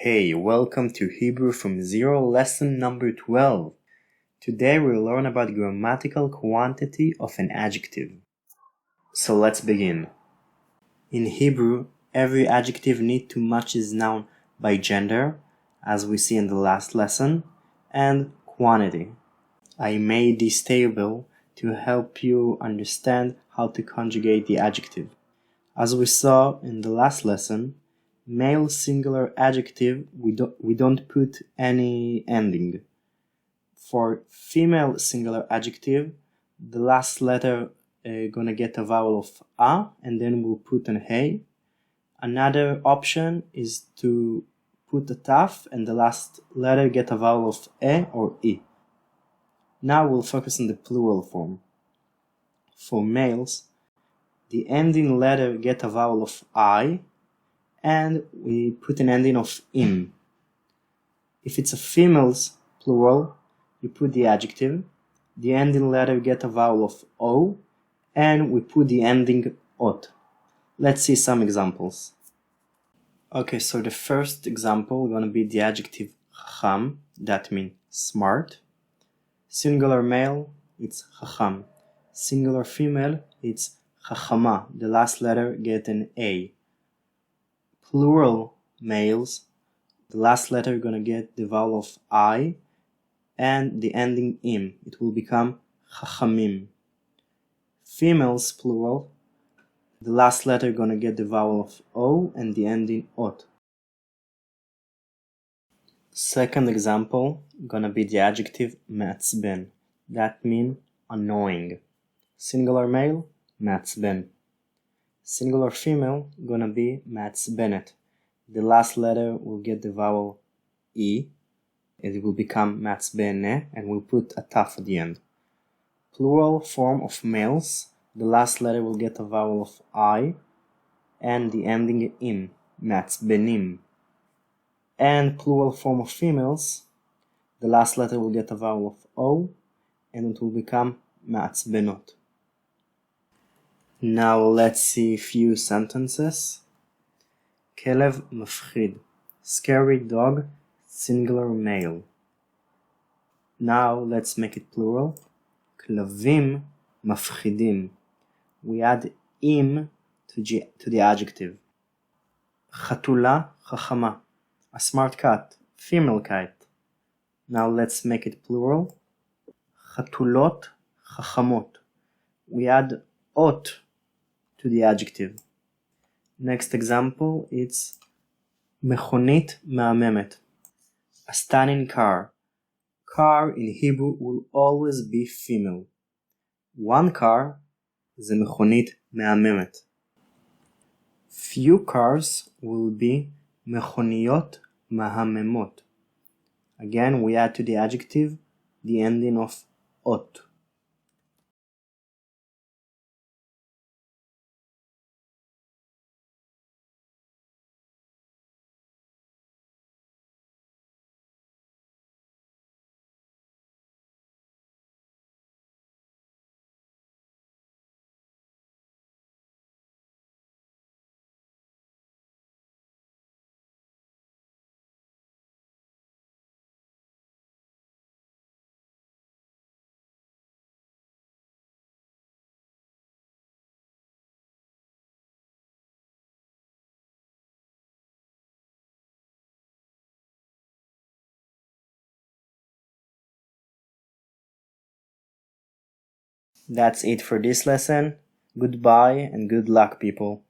Hey, welcome to Hebrew from Zero lesson number 12. Today we'll learn about grammatical quantity of an adjective. So let's begin. In Hebrew, every adjective needs to match its noun by gender, as we see in the last lesson, and quantity. I made this table to help you understand how to conjugate the adjective. As we saw in the last lesson, male singular adjective, we don't put any ending. For female singular adjective, the last letter gonna get a vowel of a, and then we'll put an hey. Another option is to put a taf, and the last letter get a vowel of e or I. Now we'll focus on the plural form. For males, the ending letter get a vowel of I, and we put an ending of im. If it's a female's plural, you put the adjective, the ending letter get a vowel of o, and we put the ending ot. Let's see some examples. Okay, so the first example is gonna be the adjective chacham, that means smart. Singular male, it's chacham. Singular female, it's chachama. The last letter get an a. Plural males, the last letter gonna get the vowel of I and the ending im. It will become chachamim. Females plural, the last letter gonna get the vowel of o and the ending ot. Second example gonna be the adjective מעצבן. That means annoying. Singular male, מעצבן. Singular female gonna be מעצבנת. The last letter will get the vowel e, and it will become מעצבנה, and we'll put a taf at the end. Plural form of males, the last letter will get a vowel of I, and the ending im, מעצבנים. And plural form of females, the last letter will get a vowel of o, and it will become מעצבנות. Now let's see a few sentences. כלב מפחיד, scary dog, singular male. Now let's make it plural. כלבים מפחידים. We add im to the adjective. חתולה חכמה, a smart cat, female cat. Now let's make it plural. חתולות חכמות. We add ot to the adjective. Next example, it's מכונית מהממת, a stunning car. Car in Hebrew will always be female. One car זה מכונית מהממת. Few cars will be מכוניות mehamemot. Again, we add to the adjective the ending of ot. That's it for this lesson. Goodbye and good luck, people.